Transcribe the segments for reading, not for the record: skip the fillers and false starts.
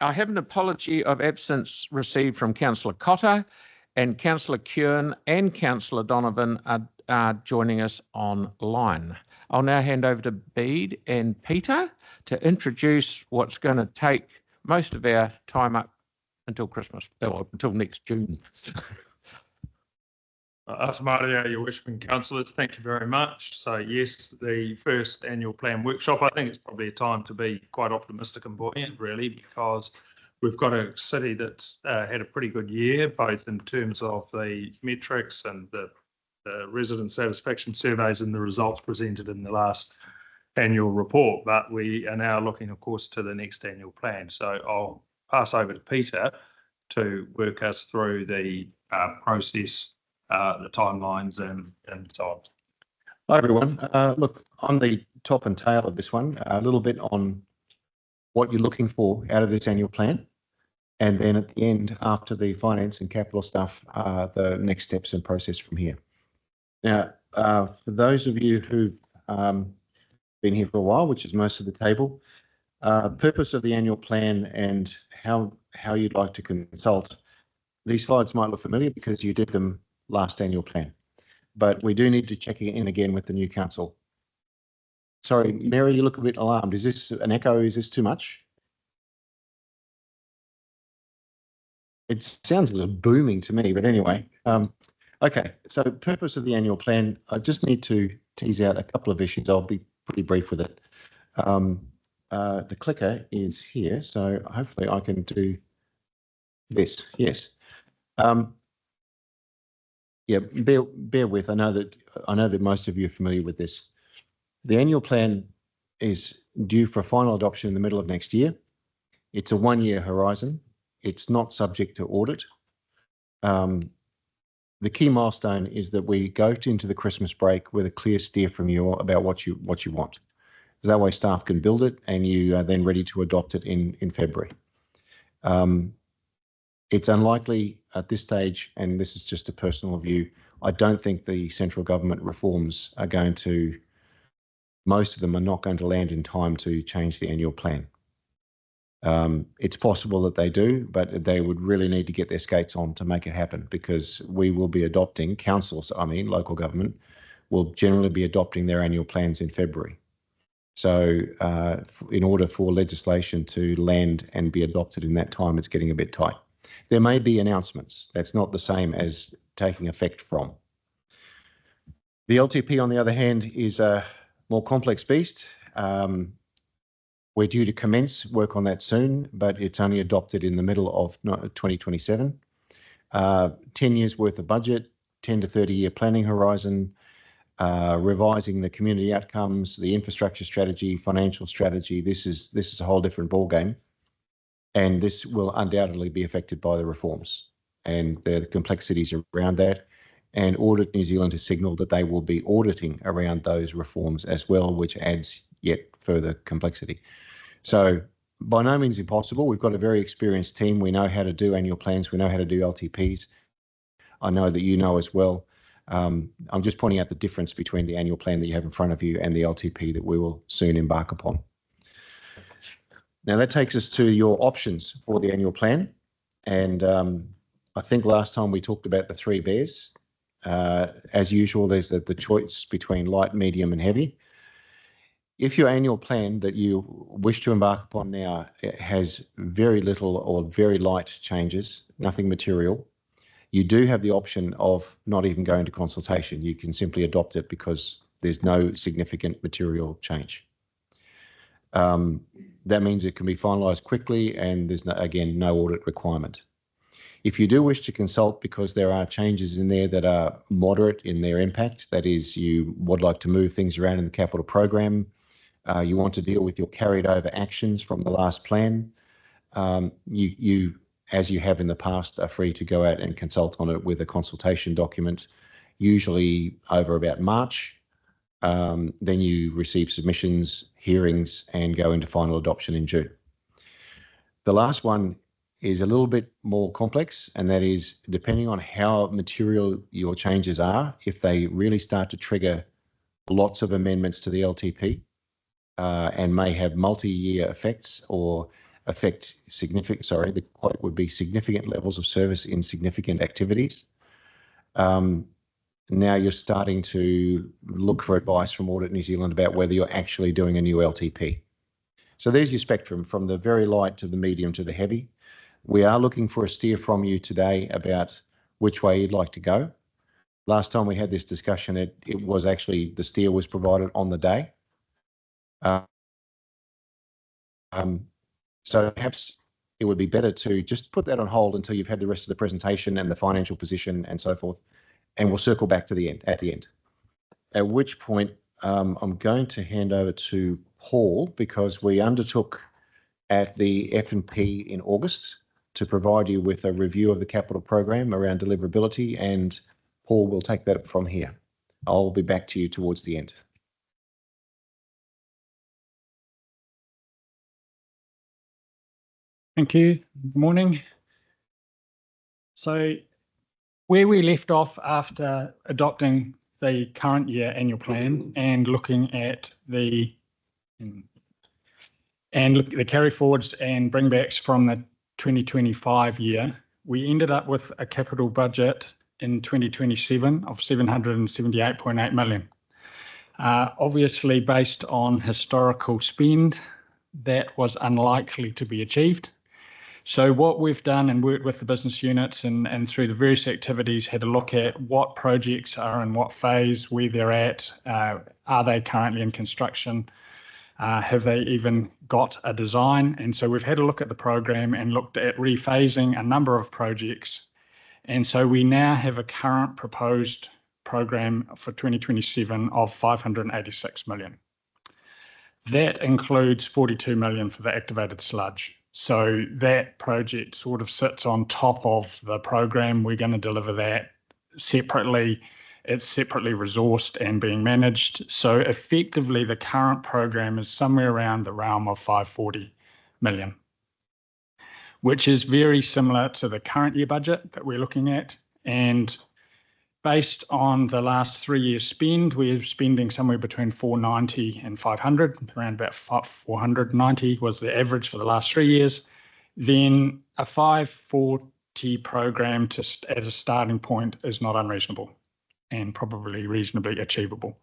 I have an apology of absence received from Councillor Cotter, and Councillor Kieran and Councillor Donovan are joining us online. I'll now hand over to Bede and Peter to introduce what's going to take most of our time up until Christmas, or until next June. Atamaria, your Wishman councillors, thank you very much. So yes, the first annual plan workshop, I think it's probably a time to be quite optimistic and buoyant, really, because we've got a city that's had a pretty good year, both in terms of the metrics and the resident satisfaction surveys and the results presented in the last annual report. But we are now looking, of course, to the next annual plan. So I'll pass over to Peter to work us through the process, the timelines and so on. Hi everyone. Look, on the top and tail of this one, a little bit on what you're looking for out of this annual plan, and then at the end, after the finance and capital stuff, the next steps and process from here. Now, for those of you who've been here for a while, which is most of the table, purpose of the annual plan and how you'd like to consult. These slides might look familiar because you did them last annual plan, but we do need to check in again with the new council. Sorry, Mary, you look a bit alarmed. Is this an echo? Is this too much? It sounds a little booming to me, but anyway. Okay, so purpose of the annual plan, I just need to tease out a couple of issues. I'll be pretty brief with it. The clicker is here, so hopefully I can do this. Yes. Yeah, bear with. I know that most of you are familiar with this. The annual plan is due for final adoption in the middle of next year. It's a one-year horizon. It's not subject to audit. The key milestone is that we go into the Christmas break with a clear steer from you about what you want. So that way staff can build it and you are then ready to adopt it in February. It's unlikely at this stage, and this is just a personal view, I don't think the central government reforms are going to, most of them are not going to land in time to change the annual plan. It's possible that they do, but they would really need to get their skates on to make it happen, because we will be adopting, councils, local government, will generally be adopting their annual plans in February. So in order for legislation to land and be adopted in that time, it's getting a bit tight. There may be announcements. That's not the same as taking effect from. The LTP, on the other hand, is a more complex beast. We're due to commence work on that soon, but it's only adopted in the middle of 2027. 10 years worth of budget, 10 to 30 year planning horizon, revising the community outcomes, the infrastructure strategy, financial strategy. This is a whole different ballgame. And this will undoubtedly be affected by the reforms and the complexities around that. And Audit New Zealand has signalled that they will be auditing around those reforms as well, which adds yet further complexity. So by no means impossible. We've got a very experienced team. We know how to do annual plans. We know how to do LTPs. I know that you know as well. I'm just pointing out the difference between the annual plan that you have in front of you and the LTP that we will soon embark upon. Now that takes us to your options for the annual plan. And I think last time we talked about the three bears. As usual, there's the choice between light, medium and heavy. If your annual plan that you wish to embark upon now has very little or very light changes, nothing material, you do have the option of not even going to consultation. You can simply adopt it because there's no significant material change. That means it can be finalised quickly and there's, again, no audit requirement. If you do wish to consult because there are changes in there that are moderate in their impact, that is, you would like to move things around in the capital program, you want to deal with your carried over actions from the last plan, you, as you have in the past, are free to go out and consult on it with a consultation document, usually over about March. Then you receive submissions, hearings, and go into final adoption in June. The last one is a little bit more complex, and that is depending on how material your changes are, if they really start to trigger lots of amendments to the LTP and may have multi-year effects, or affect significant, sorry, the quote would be significant levels of service in significant activities. Now you're starting to look for advice from Audit New Zealand about whether you're actually doing a new LTP. So there's your spectrum from the very light to the medium to the heavy. We are looking for a steer from you today about which way you'd like to go. Last time we had this discussion, it was actually the steer was provided on the day. So perhaps it would be better to just put that on hold until you've had the rest of the presentation and the financial position and so forth, and we'll circle back to the end at the end. At which point I'm going to hand over to Paul, because we undertook at the F&P in August to provide you with a review of the capital program around deliverability, and Paul will take that from here. I'll be back to you towards the end. Thank you. Good morning. So where we left off after adopting the current year annual plan and looking at the carry forwards and bringbacks from the 2025 year, we ended up with a capital budget in 2027 of 778.8 million. Obviously, based on historical spend, that was unlikely to be achieved. So what we've done and worked with the business units and through the various activities, had a look at what projects are in what phase, where they're at, are they currently in construction, have they even got a design? And so we've had a look at the program and looked at rephasing a number of projects. And so we now have a current proposed program for 2027 of 586 million. That includes 42 million for the activated sludge. So that project sort of sits on top of the program. We're going to deliver that separately. It's separately resourced and being managed. So effectively, the current program is somewhere around the realm of 540 million, which is very similar to the current year budget that we're looking at. And based on the last 3 years spend, we're spending somewhere between 490 and 500, around about 490 was the average for the last 3 years. Then a 540 program as a starting point is not unreasonable and probably reasonably achievable.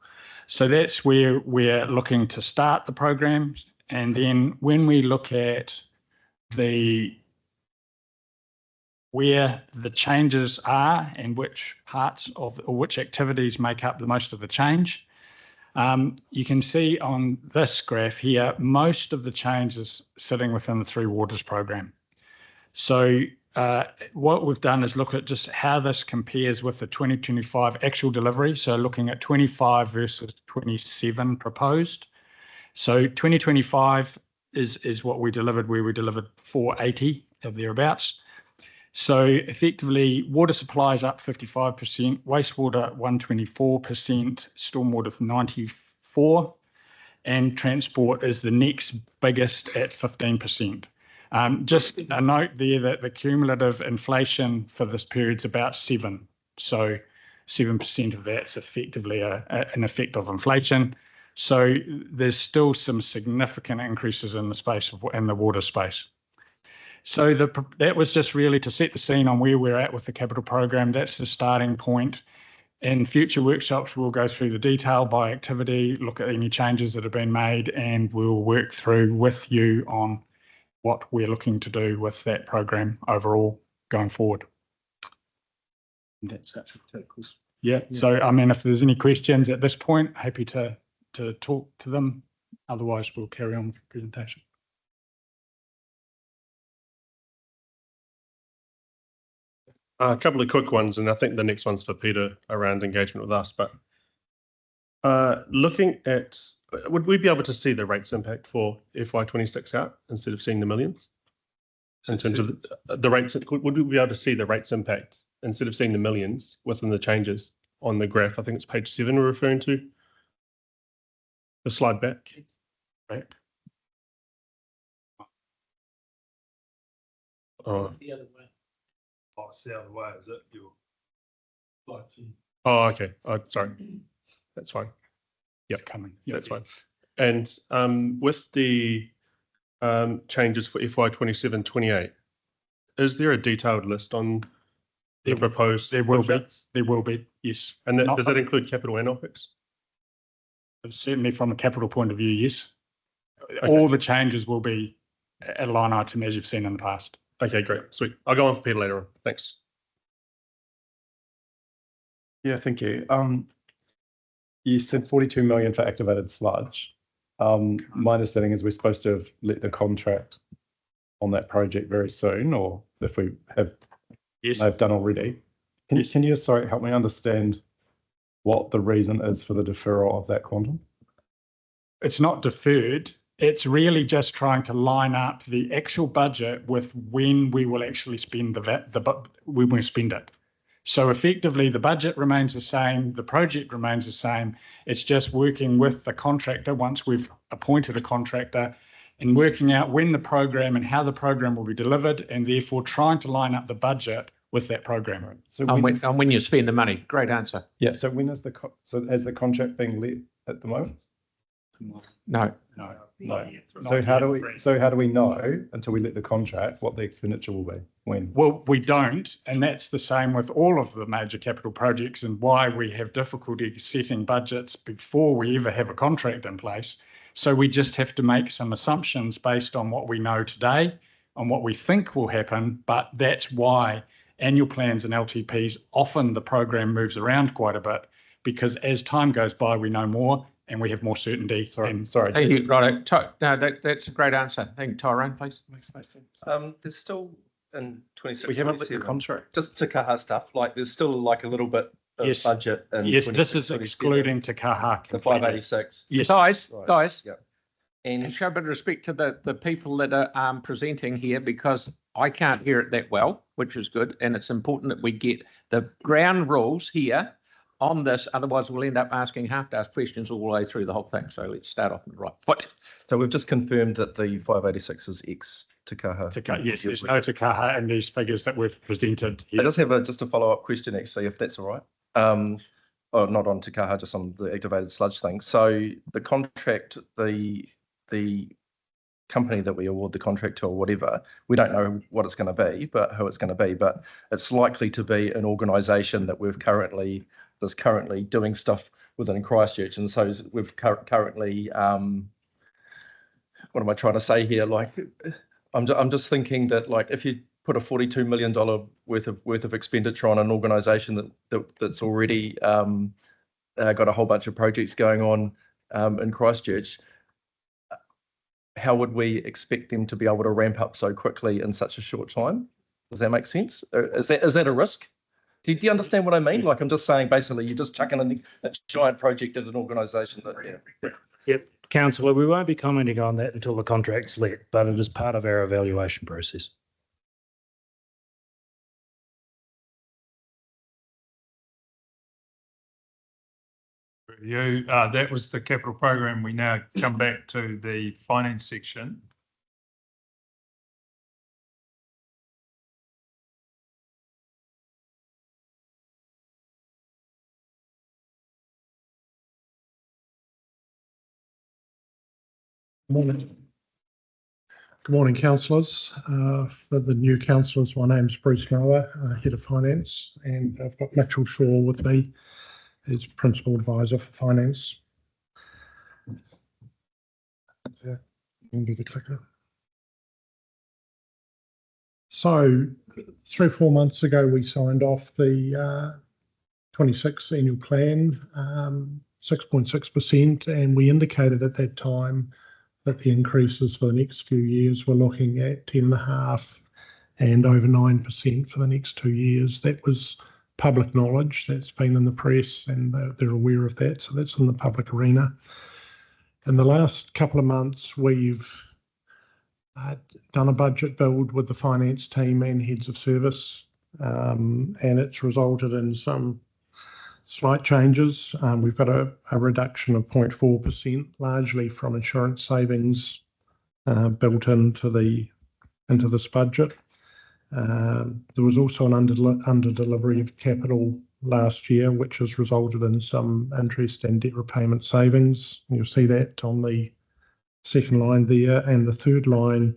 So that's where we're looking to start the program. And then when we look at where the changes are and which parts of or which activities make up the most of the change, you can see on this graph here, most of the change is sitting within the Three Waters program. So what we've done is look at just how this compares with the 2025 actual delivery. So looking at 25 versus 27 proposed. So 2025 is what we delivered, where we delivered 480 of thereabouts. So effectively, water supply is up 55%, wastewater 124%, stormwater 94%, and transport is the next biggest at 15%. Just a note there that the cumulative inflation for this period is about 7%. So 7% of that's effectively an effect of inflation. So there's still some significant increases in the space in the water space. So that was just really to set the scene on where we're at with the capital program. That's the starting point. In future workshops, we'll go through the detail by activity, look at any changes that have been made, and we'll work through with you on what we're looking to do with that program overall going forward. That's it. Yeah. So, I mean, if there's any questions at this point, happy to talk to them. Otherwise, we'll carry on with the presentation. A couple of quick ones, and I think the next one's for Peter around engagement with us. But looking at, would we be able to see the rates impact for FY26 out instead of seeing the millions? In terms of the rates, would we be able to see the rates impact instead of seeing the millions within the changes on the graph? I think it's page 7 we're referring to. The slide back. Right. Oh. The other way. Oh, it's the other way, is it? Oh, okay. Oh, sorry. That's fine. Yep, coming. Yep, that's fine. And with the changes for FY 27-28. Is there a detailed list on the proposed? There will be. budgets? There will be, yes. And does that include capital and OPEX? Certainly from a capital point of view, yes. Okay. All the changes will be a line item as you've seen in the past. Okay, great, sweet. I'll go on for Peter later on. Thanks. Yeah, thank you. You said 42 million for activated sludge. My understanding is we're supposed to have let the contract on that project very soon, or if we have, Yes. they've done already. Can you sorry, help me understand what the reason is for the deferral of that quantum? It's not deferred. It's really just trying to line up the actual budget with when we will actually spend when we spend it. So effectively, the budget remains the same, the project remains the same. It's just working with the contractor once we've appointed a contractor and working out when the program and how the program will be delivered, and therefore trying to line up the budget with that program. So when you spend the money. Great answer. yeah, so when is is the contract being let at the moment? No. No. So how do we know until we let the contract what the expenditure will be? When? Well, we don't, and that's the same with all of the major capital projects, and why we have difficulty setting budgets before we ever have a contract in place. So we just have to make some assumptions based on what we know today, on what we think will happen, but that's why annual plans and LTPs, often the program moves around quite a bit, because as time goes by, we know more and we have more certainty. Sorry. Thank you, right. No, that's a great answer. Thank you, Tyrone, please. Makes no sense. There's still in 26. We haven't let the 27, contract. just Te Kaha stuff. Like there's still like a little bit of Yes. budget. In Yes, 26, this is 27, excluding Te Kaha. the completely. 586. Yes. Guys, Right. Yeah. and And show a bit of respect to the people that are presenting here, because I can't hear it that well, which is good. And it's important that we get the ground rules here on this. Otherwise, we'll end up asking half-assed questions all the way through the whole thing. So let's start off on the right foot. so we've just confirmed that the 586 is ex Te Kaha. Yes, there's no Te Kaha in these figures that we've presented I here. just have just a follow-up question, actually, if that's all right. Oh, not on Te Kaha, just on the activated sludge thing. So the contract, the company that we award the contract to or whatever, we don't know what it's going to be, but who it's going to be, but it's likely to be an organisation that that's currently doing stuff within Christchurch. And so we've currently, what am I trying to say here? Like, I'm just thinking that, like, if you put a $42 million worth of expenditure on an organisation that's already got a whole bunch of projects going on in Christchurch, how would we expect them to be able to ramp up so quickly in such a short time? Does that make sense? Is that a risk? Do you understand what I mean? Like, I'm just saying, basically, you're just chucking in a giant project at an organisation that, yeah. Yep, councillor, we won't be commenting on that until the contract's let, but it is part of our evaluation process. Review. That was the capital program. We now come back to the finance section. Morning. Good morning, councillors. For the new councillors, my name's Bruce Mower, Head of Finance, and I've got Mitchell Shaw with me as Principal Advisor for Finance. Into the clicker. So 3 or 4 months ago, we signed off the 26 annual plan, 6.6%, and we indicated at that time that the increases for the next few years were looking at 10.5% and over 9% for the next 2 years. That was public knowledge. That's been in the press and they're aware of that. So that's in the public arena. In the last couple of months, we've done a budget build with the finance team and heads of service, and it's resulted in some slight changes. We've got a reduction of 0.4%, largely from insurance savings built into this budget. There was also an under delivery of capital last year, which has resulted in some interest and debt repayment savings. You'll see that on the second line there, and the third line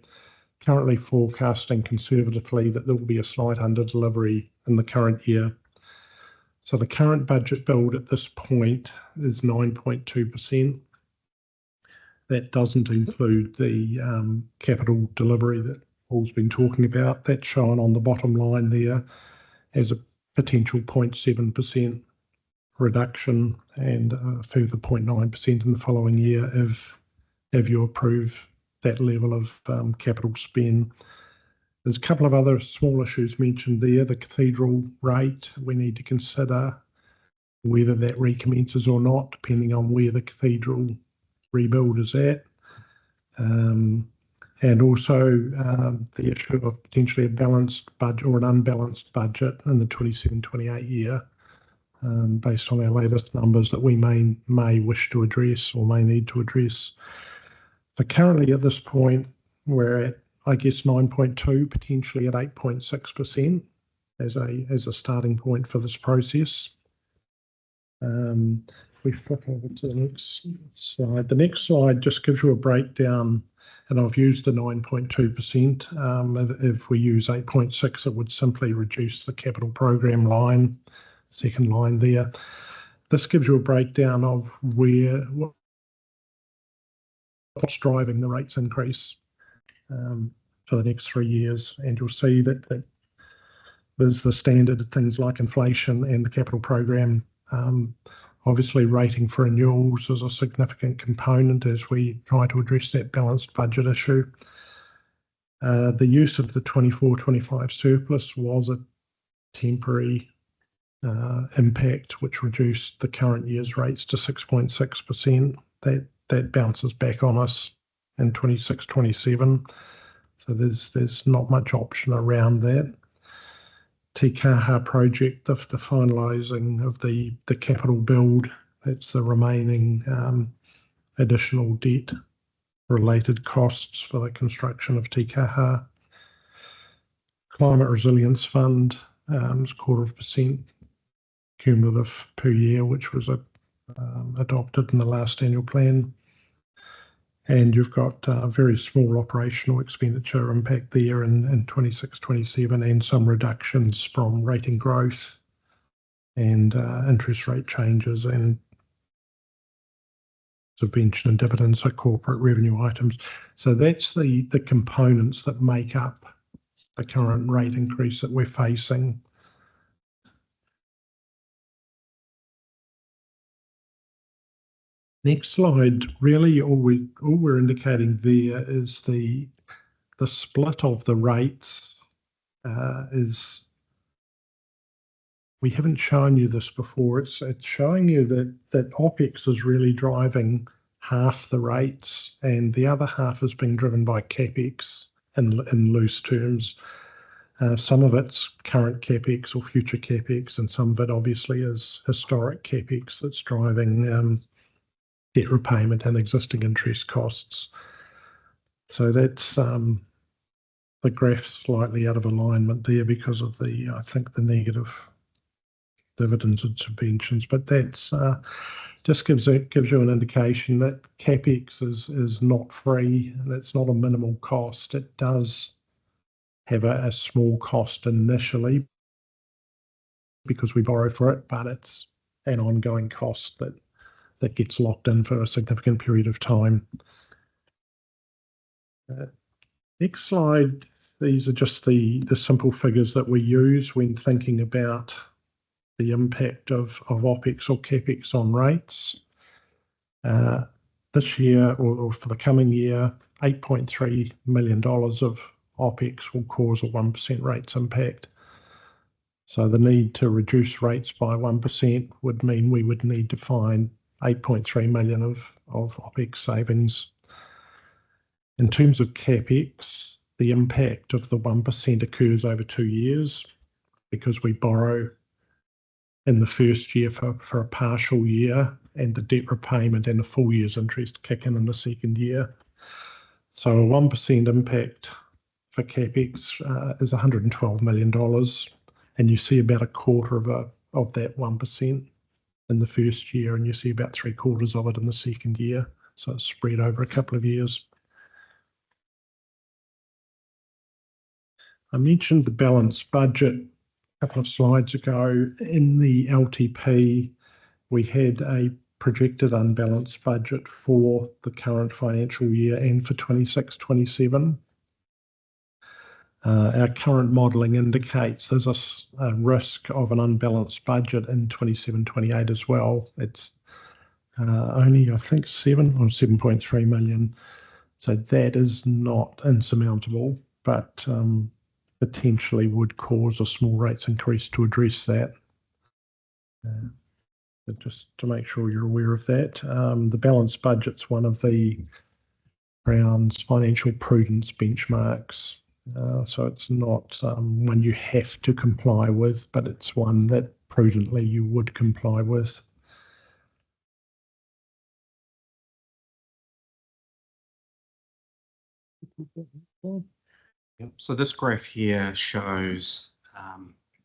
currently forecasting conservatively that there will be a slight under delivery in the current year. So the current budget build at this point is 9.2%. That doesn't include the capital delivery that Paul's been talking about. That's shown on the bottom line there as a potential 0.7% reduction and a further 0.9% in the following year if you approve that level of capital spend. There's a couple of other small issues mentioned there. The cathedral rate, we need to consider whether that recommences or not, depending on where the cathedral rebuild is at. And also the issue of potentially a balanced budget or an unbalanced budget in the 27-28 year, based on our latest numbers that we may wish to address or may need to address. So currently at this point, we're at, I guess, 9.2, potentially at 8.6% as a starting point for this process. We flip over to the next slide. The next slide just gives you a breakdown, and I've used the 9.2%. If we use 8.6, it would simply reduce the capital program line, second line there. This gives you a breakdown of what's driving the rates increase for the next 3 years, and you'll see that there's the standard things like inflation and the capital program. Obviously, rating for renewals is a significant component as we try to address that balanced budget issue. The use of the 24-25 surplus was a temporary impact, which reduced the current year's rates to 6.6%. That bounces back on us in 26-27. So there's not much option around that. Te Kaha project, the finalising of the capital build, that's the remaining additional debt related costs for the construction of Te Kaha. Climate Resilience Fund is 0.25% cumulative per year, which was adopted in the last annual plan. And you've got a very small operational expenditure impact there in 26-27, and some reductions from rating growth and interest rate changes and subvention and dividends, so corporate revenue items. So that's the components that make up the current rate increase that we're facing. Next slide, really all we're indicating there is the split of the rates is, we haven't shown you this before, it's showing you that OPEX is really driving half the rates and the other half is being driven by CAPEX in loose terms. Some of it's current CAPEX or future CAPEX, and some of it obviously is historic CAPEX that's driving debt repayment and existing interest costs. So that's the graph slightly out of alignment there because of I think the negative dividends and subventions, but that's just gives you an indication that CAPEX is not free and it's not a minimal cost. It does have a small cost initially because we borrow for it, but it's an ongoing cost that gets locked in for a significant period of time. Next slide, these are just the simple figures that we use when thinking about the impact of OPEX or CAPEX on rates. This year, or for the coming year, $8.3 million of OPEX will cause a 1% rates impact. So the need to reduce rates by 1% would mean we would need to find 8.3 million of OPEX savings. In terms of CAPEX, the impact of the 1% occurs over 2 years because we borrow in the first year for a partial year, and the debt repayment and the full year's interest kick in the second year. So a 1% impact for CAPEX is $112 million, and you see about a quarter of that 1% in the first year, and you see about 3/4 of it in the second year. So it's spread over a couple of years. I mentioned the balanced budget a couple of slides ago. In the LTP, we had a projected unbalanced budget for the current financial year and for 26-27. Our current modelling indicates there's a risk of an unbalanced budget in 27-28 as well. It's only, I think, 7.3 million. So that is not insurmountable, but potentially would cause a small rates increase to address that. But just to make sure you're aware of that. The balanced budget's one of the Crown's financial prudence benchmarks. So it's not one you have to comply with, but it's one that prudently you would comply with. Yep. So this graph here shows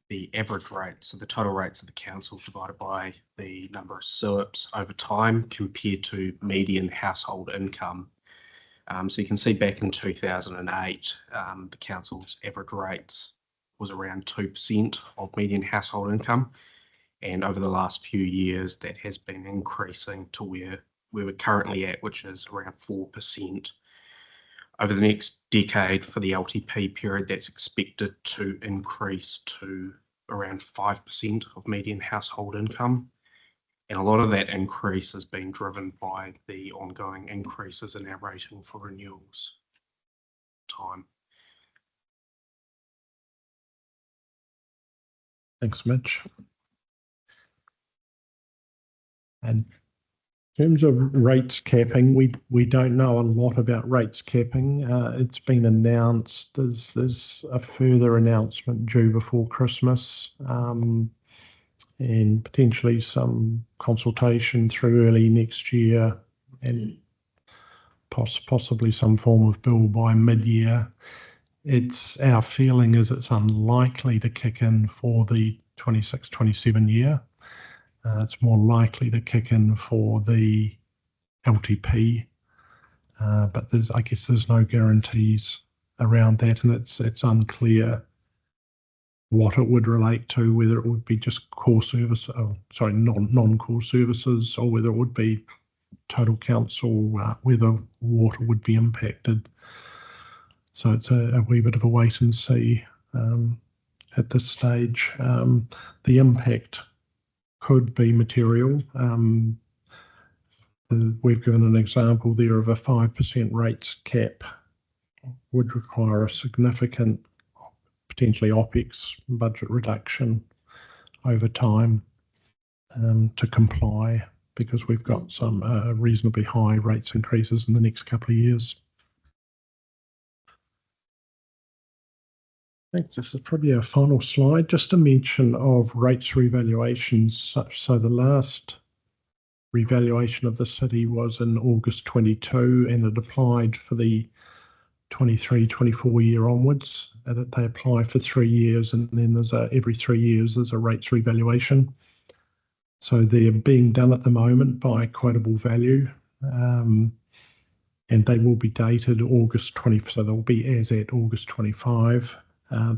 the average rate, so the total rates of the council divided by the number of SURPs over time compared to median household income. So you can see back in 2008, the council's average rates was around 2% of median household income. And over the last few years, that has been increasing to where we're currently at, which is around 4%. Over the next decade for the LTP period, that's expected to increase to around 5% of median household income. And a lot of that increase has been driven by the ongoing increases in our rating for renewals time. Thanks, Mitch. And in terms of rates capping, we don't know a lot about rates capping. It's been announced. There's a further announcement due before Christmas, and potentially some consultation through early next year, and possibly some form of bill by mid-year. Our feeling is it's unlikely to kick in for the 26-27 year. It's more likely to kick in for the LTP, but I guess there's no guarantees around that, and it's unclear what it would relate to, whether it would be just core service, non-core services, or whether it would be total council, whether water would be impacted. So it's a wee bit of a wait and see at this stage. The impact could be material. We've given an example there of a 5% rates cap would require a significant, potentially OPEX budget reduction over time to comply, because we've got some reasonably high rates increases in the next couple of years. I think this is probably our final slide, just a mention of rates revaluations. So the last revaluation of the city was in August 22, and it applied for the 23-24 year onwards. They apply for 3 years, and then there's every 3 years there's a rates revaluation. So they're being done at the moment by quotable value, and they will be dated August 20. So they'll be as at August 25.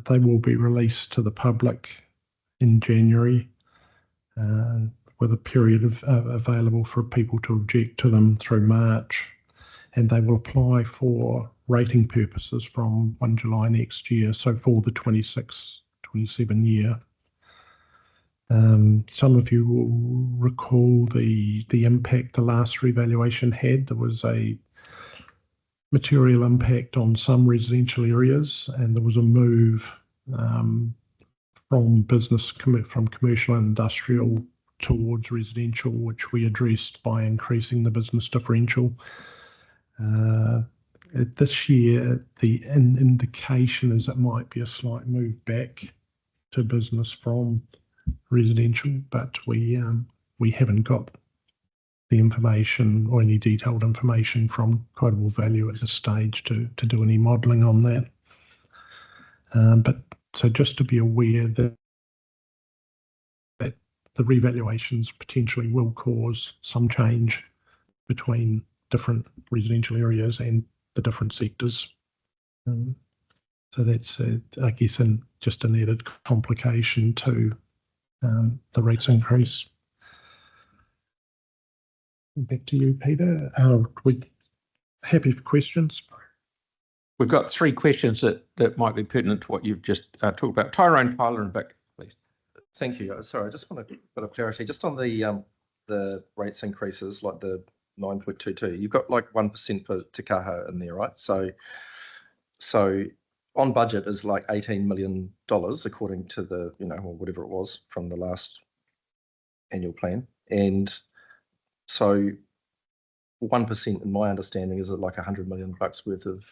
They will be released to the public in January, with a period available for people to object to them through March, and they will apply for rating purposes from 1 July next year, so for the 26-27 year. Some of you will recall the impact the last revaluation had. There was a material impact on some residential areas, and there was a move from commercial and industrial towards residential, which we addressed by increasing the business differential. This year, the indication is it might be a slight move back to business from residential, but we haven't got the information or any detailed information from quotable value at this stage to do any modelling on that. But so just to be aware that the revaluations potentially will cause some change between different residential areas and the different sectors. So that's, I guess, just an added complication to the rates increase. Back to you, Peter. We're happy for questions. We've got 3 questions that might be pertinent to what you've just talked about. Tyrone, Tyler and Vic, please. Thank you. Sorry, I just want a bit of clarity. Just on the rates increases, like the 9.22, you've got like 1% for Te Kaha in there, right? So on budget is like $18 million according to the, or whatever it was from the last annual plan. And so 1%, in my understanding, is like $100 million worth of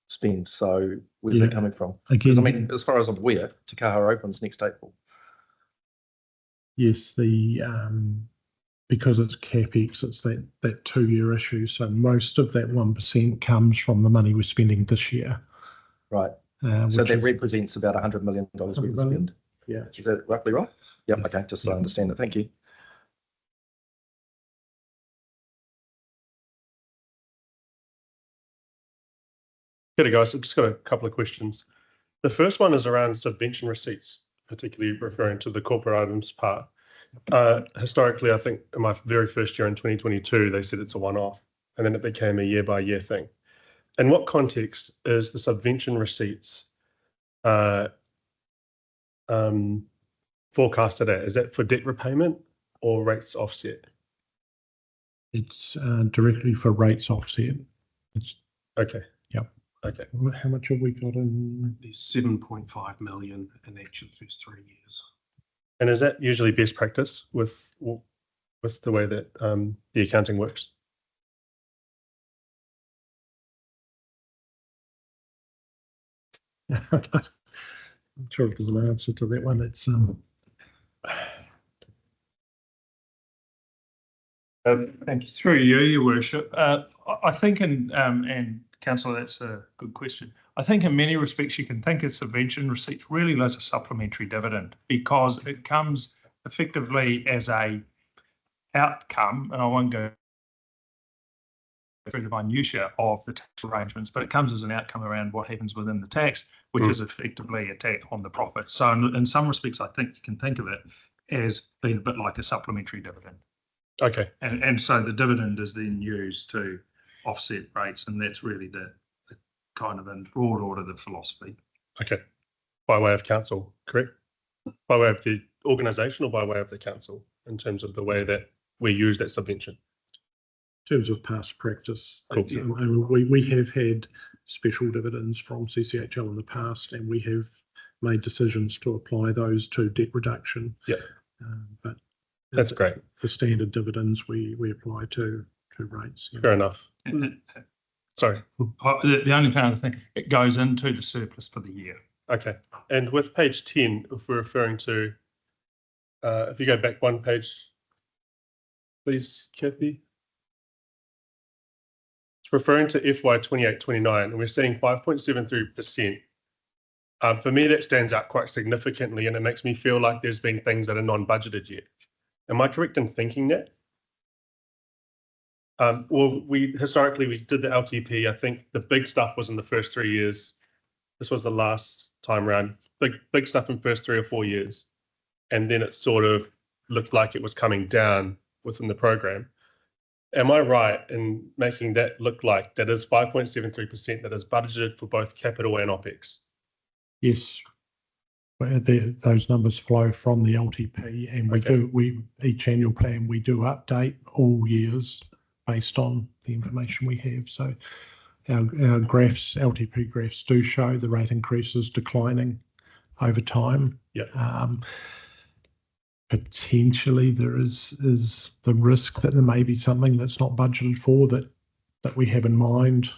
spend. So where's that coming from? Because I mean, as far as I'm aware, Te Kaha opens next April. Yes, because it's CapEx, it's that 2-year issue. So most of that 1% comes from the money we're spending this year. Right. So that represents about $100 million worth of spend. Yeah. Is that roughly right? Yep. Okay. Just so I understand it. Thank you. G'day guys, I've just got a couple of questions. The first one is around subvention receipts, particularly referring to the corporate items part. Historically, I think in my very first year in 2022, they said it's a one-off, and then it became a year-by-year thing. In what context is the subvention receipts forecasted at? Is that for debt repayment or rates offset? It's directly for rates offset. It's okay. Yep. Okay. How much have we got in? There's 7.5 million in each of the first 3 years. And is that usually best practice with the way that the accounting works? I'm not sure if there's an answer to that one. It's thank you. Through you, Your Worship. I think, and Councillor, that's a good question. I think in many respects you can think of subvention receipts really as a supplementary dividend, because it comes effectively as a outcome, and I won't go through the minutiae of the tax arrangements, but it comes as an outcome around what happens within the tax, which is effectively a tax on the profit. So in some respects, I think you can think of it as being a bit like a supplementary dividend. Okay. And so the dividend is then used to offset rates, and that's really the kind of, in broad order, the philosophy. Okay. By way of council, correct? By way of the organisation or by way of the council in terms of the way that we use that subvention? In terms of past practice, cool. We have had special dividends from CCHL in the past, and we have made decisions to apply those to debt reduction. Yeah. But that's great. The standard dividends we apply to rates. Fair enough. Sorry. The only thing I think, it goes into the surplus for the year. Okay. And with page 10, if we're referring to, if you go back one page, please, Kathy. It's referring to FY 28-29, and we're seeing 5.73%. For me, that stands out quite significantly, and it makes me feel like there's been things that are non-budgeted yet. Am I correct in thinking that? Well, historically we did the LTP. I think the big stuff was in the first 3 years. This was the last time around. Big stuff in first 3 or 4 years, and then it sort of looked like it was coming down within the program. Am I right in making that look like that is 5.73% that is budgeted for both capital and OPEX? Yes. Those numbers flow from the LTP, and each annual plan we do update all years based on the information we have. So our graphs, LTP graphs, do show the rate increases declining over time. Yeah. Potentially there is the risk that there may be something that's not budgeted for that we have in mind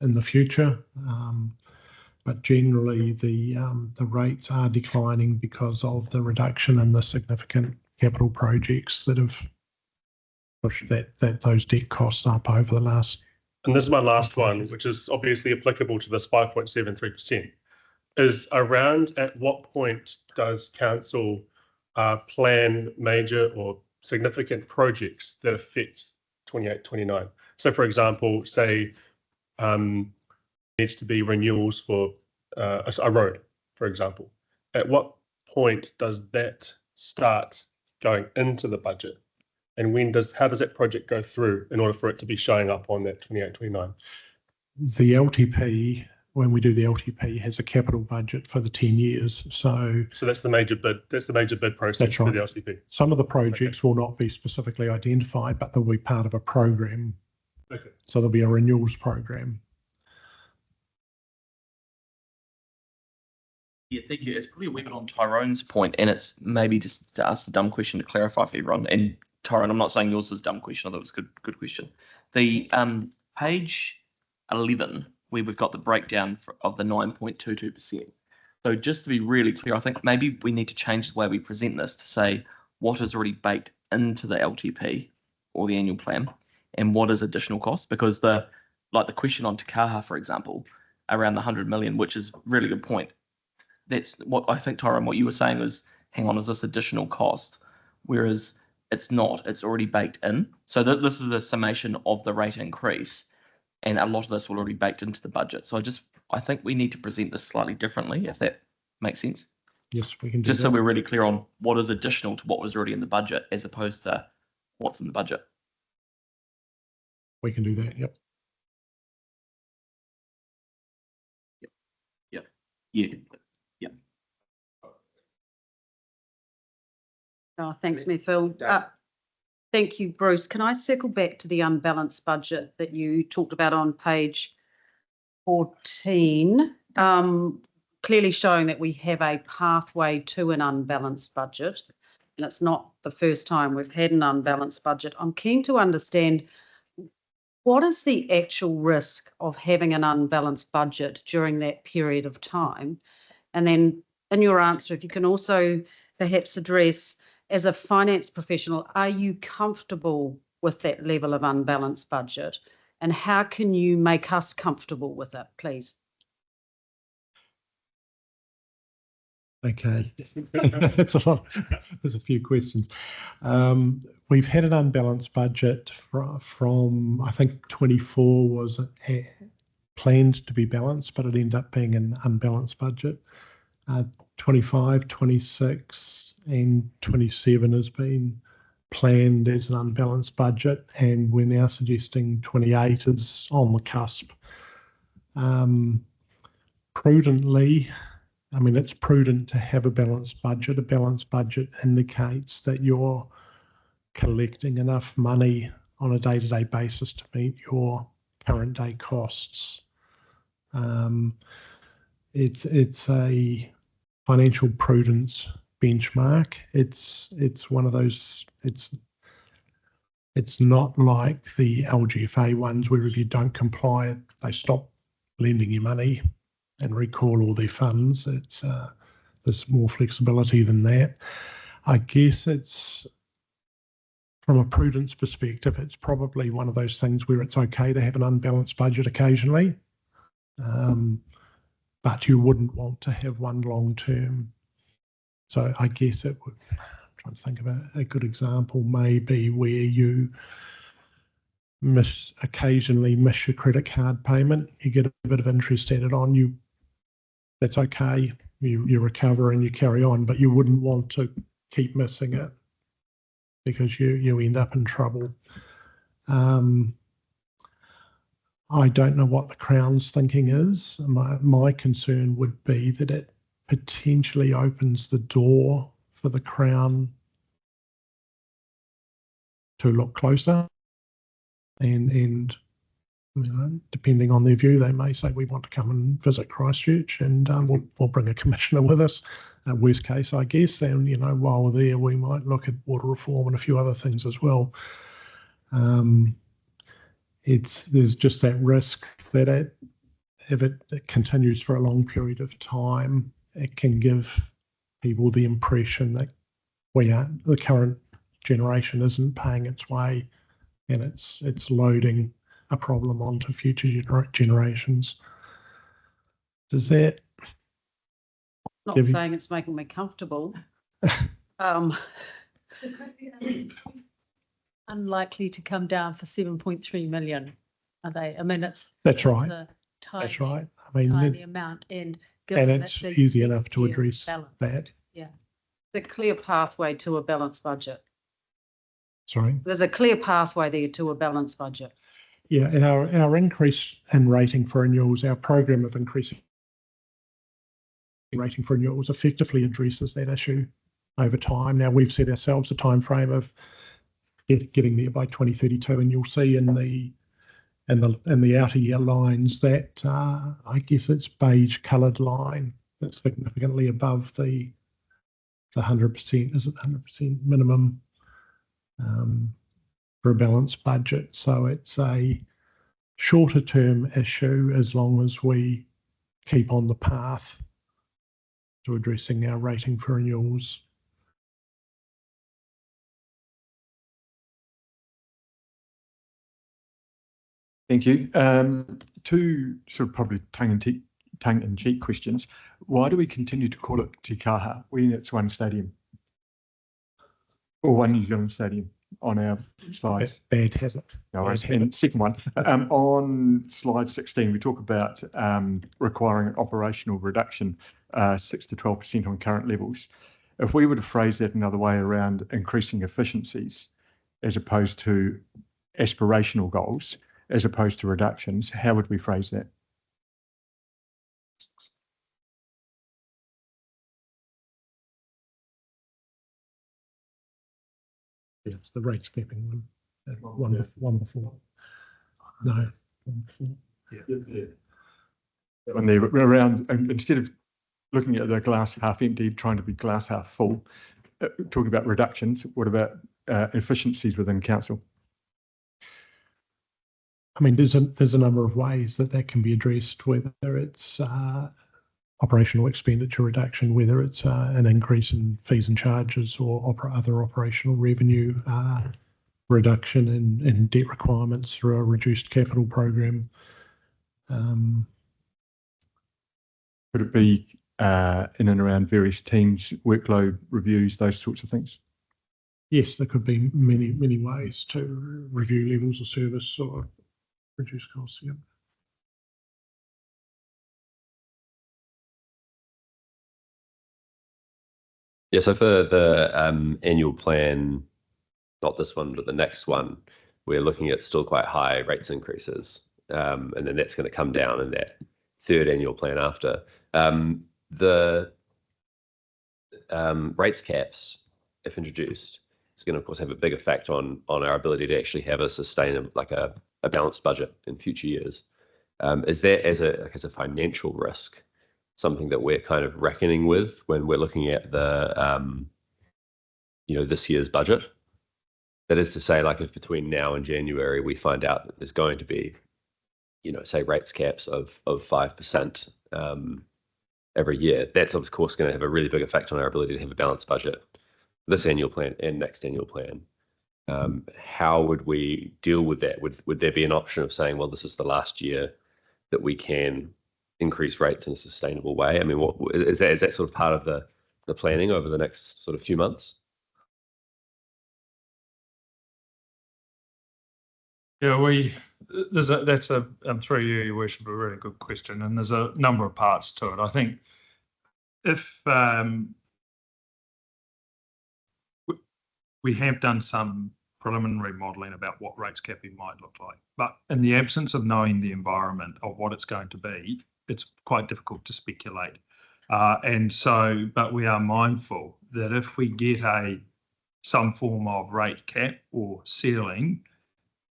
in the future. But generally the rates are declining because of the reduction in the significant capital projects that have pushed those debt costs up over the last. And this is my last one, which is obviously applicable to this 5.73%, is around at what point does council plan major or significant projects that affect 28-29? So, for example, say needs to be renewals for a road, for example. At what point does that start going into the budget? And how does that project go through in order for it to be showing up on that 28-29? The LTP, when we do the LTP, has a capital budget for the 10 years. So that's the major bid. That's the major bid process that's right. for the LTP. Some of the projects will not be specifically identified, but they'll be part of a program. Okay. So there'll be a renewals program. Yeah, thank you. It's probably a wee bit on Tyrone's point, and it's maybe just to ask the dumb question to clarify for everyone. And Tyrone, I'm not saying yours was a dumb question, although it was a good question. The page 11, where we've got the breakdown of the 9.22%. So just to be really clear, I think maybe we need to change the way we present this to say what is already baked into the LTP or the annual plan and what is additional cost, because the question on Te Kaha, for example, around the 100 million, which is a really good point. That's what I think, Tyrone, what you were saying was, hang on, is this additional cost? Whereas it's not, it's already baked in. So this is the summation of the rate increase, and a lot of this will already baked into the budget. So I think we need to present this slightly differently, if that makes sense. Yes, we can do Just that. so we're really clear on what is additional to what was already in the budget, as opposed to what's in the budget. We can do that, yep. Yeah. Oh, thanks, Mayor Phil. Thank you, Bruce. Can I circle back to the unbalanced budget that you talked about on page 14? Clearly showing that we have a pathway to an unbalanced budget, and it's not the first time we've had an unbalanced budget. I'm keen to understand, what is the actual risk of having an unbalanced budget during that period of time? And then in your answer, if you can also perhaps address, as a finance professional, are you comfortable with that level of unbalanced budget? And how can you make us comfortable with it, please? Okay, that's a lot. There's a few questions. We've had an unbalanced budget from I think 24 was planned to be balanced, but it ended up being an unbalanced budget. 25, 26 and 27 has been planned as an unbalanced budget, and we're now suggesting 28 is on the cusp. Prudently, I mean, it's prudent to have a balanced budget. A balanced budget indicates that you're collecting enough money on a day-to-day basis to meet your current day costs. It's a financial prudence benchmark. It's one of those. It's not like the LGFA ones where if you don't comply, they stop lending you money and recall all their funds. There's more flexibility than that. I guess it's, from a prudence perspective, it's probably one of those things where it's okay to have an unbalanced budget occasionally, but you wouldn't want to have one long term. So I guess it would, I'm trying to think of a good example, maybe where you occasionally miss your credit card payment, you get a bit of interest added on you. That's okay. You recover and you carry on, but you wouldn't want to keep missing it because you end up in trouble. I don't know what the Crown's thinking is. My concern would be that it potentially opens the door for the Crown to look closer, and you know, depending on their view, they may say we want to come and visit Christchurch, and we'll bring a commissioner with us. Worst case, I guess, and you know, while we're there, we might look at water reform and a few other things as well. There's just that risk that if it continues for a long period of time, it can give people the impression that the current generation isn't paying its way, and it's loading a problem onto future generations. Does that? Not saying it's making me comfortable. unlikely to come down for 7.3 million, are they? I mean, That's right. That's right. I mean, tiny amount, and it's easy enough to address that. Yeah, it's a clear pathway to a balanced budget. Sorry. There's a clear pathway there to a balanced budget. Yeah, and our increase in rating for renewals, our program of increasing rating for renewals effectively addresses that issue over time. Now we've set ourselves a time frame of getting there by 2032, and you'll see in the outer year lines that I guess it's beige coloured line that's significantly above the 100%. Is it 100% minimum for a balanced budget? So it's a shorter term issue as long as we keep on the path to addressing our rating for renewals. Thank you. Two sort of probably tongue-in-cheek questions. Why do we continue to call it Te Kaha when it's one stadium? Or one New Zealand stadium on our slides? Bad habit. No worries. And second one, on slide 16, we talk about requiring an operational reduction 6 to 12% on current levels. If we were to phrase that another way around increasing efficiencies as opposed to aspirational goals, as opposed to reductions, how would we phrase that? Yeah, it's the rates capping one. One before. No, one before. Yeah. When they're around, instead of looking at the glass half empty, trying to be glass half full, talking about reductions, what about efficiencies within council? I mean, there's a number of ways that can be addressed, whether it's operational expenditure reduction, whether it's an increase in fees and charges or other operational revenue, reduction in debt requirements through a reduced capital program. Could it be in and around various teams, workload reviews, those sorts of things? Yes, there could be many ways to review levels of service or reduce costs. Yeah. Yeah, so for the annual plan, not this one, but the next one, we're looking at still quite high rates increases. And then that's going to come down in that third annual plan after. The rates caps, if introduced, it's going to, of course, have a big effect on our ability to actually have a sustainable, like a balanced budget in future years. Is that as a financial risk something that we're kind of reckoning with when we're looking at the this year's budget? That is to say, like if between now and January we find out that there's going to be, say rates caps of 5% every year, that's of course going to have a really big effect on our ability to have a balanced budget this annual plan and next annual plan. How would we deal with that? Would there be an option of saying, well, this is the last year that we can increase rates in a sustainable way? I mean, what is that sort of part of the planning over the next sort of few months? Yeah, that's through you, Your Worship, a really good question, and there's a number of parts to it. I think if we have done some preliminary modelling about what rates capping might look like, but in the absence of knowing the environment of what it's going to be, it's quite difficult to speculate. But we are mindful that if we get some form of rate cap or ceiling,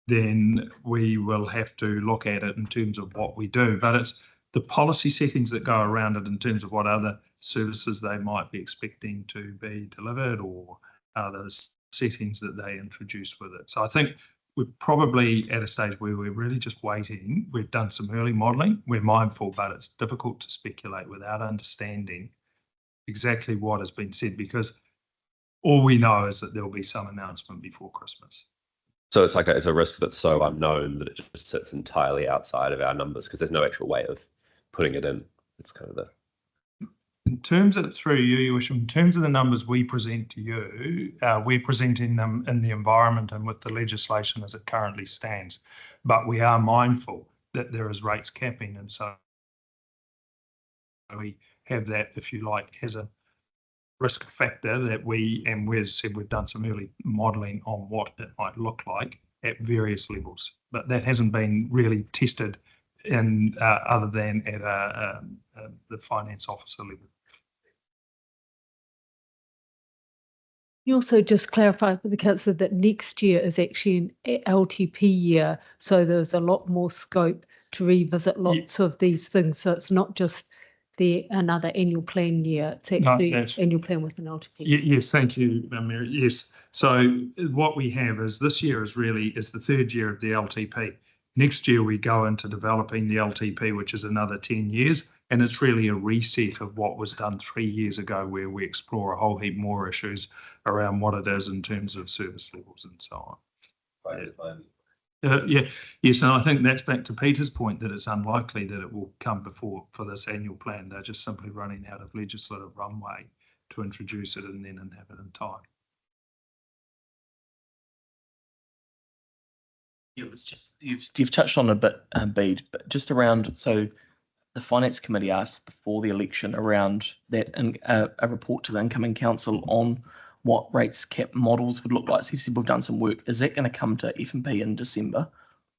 then we will have to look at it in terms of what we do. But it's the policy settings that go around it in terms of what other services they might be expecting to be delivered or other settings that they introduce with it. So I think we're probably at a stage where we're really just waiting. We've done some early modelling. We're mindful, but it's difficult to speculate without understanding exactly what has been said, because all we know is that there will be some announcement before Christmas. So it's like it's a risk that's so unknown that it just sits entirely outside of our numbers because there's no actual way of putting it in. It's kind of in terms of, through you, Your Worship, in terms of the numbers we present to you, we're presenting them in the environment and with the legislation as it currently stands. But we are mindful that there is rates capping, and so we have that, if you like, as a risk factor that we, and Wes said we've done some early modelling on what it might look like at various levels, but that hasn't been really tested in other than at the finance officer level. You also just clarified for the councillor that next year is actually an LTP year, so there's a lot more scope to revisit lots of these things. So it's not just another annual plan year, it's actually annual plan with an LTP. Yes, thank you, Mary. Yes, so what we have is this year is the third year of the LTP. Next year we go into developing the LTP, which is another 10 years, and it's really a reset of what was done 3 years ago, where we explore a whole heap more issues around what it is in terms of service levels and so on. Yes, and I think that's back to Peter's point that it's unlikely that it will come for this annual plan. They're just simply running out of legislative runway to introduce it and then have it in time. It was just you've touched on a bit, Bede, but just around, so the Finance Committee asked before the election around that, and a report to the incoming council on what rates cap models would look like. So you've said we've done some work. Is that going to come to F&P in December,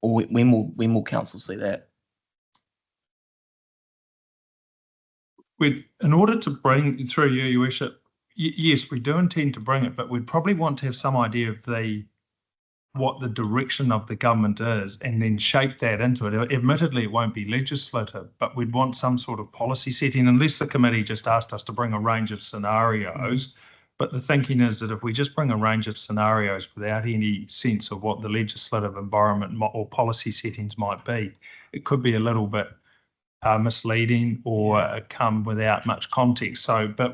or when will council see that? In order to bring through Your Worship, yes, we do intend to bring it, but we'd probably want to have some idea of what the direction of the government is, and then shape that into it. Admittedly, it won't be legislative, but we'd want some sort of policy setting, unless the committee just asked us to bring a range of scenarios. But the thinking is that if we just bring a range of scenarios without any sense of what the legislative environment or policy settings might be, it could be a little bit misleading or come without much context. So, but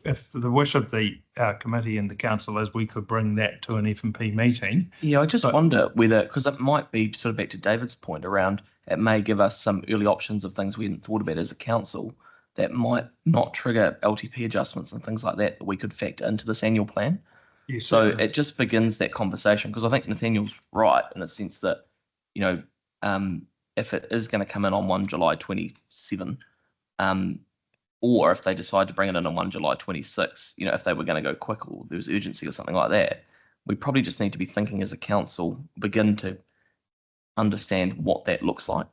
if the wish of the committee and the council is, we could bring that to an F&P meeting. Yeah, I just wonder whether, because it might be sort of back to David's point around, it may give us some early options of things we hadn't thought about as a council that might not trigger LTP adjustments and things like that we could factor into this annual plan. Yes, so it just begins that conversation, because I think Nathaniel's right in the sense that, if it is going to come in on 1 July 27, or if they decide to bring it in on 1 July 26, if they were going to go quick or there was urgency or something like that, we probably just need to be thinking as a council, begin to understand what that looks like.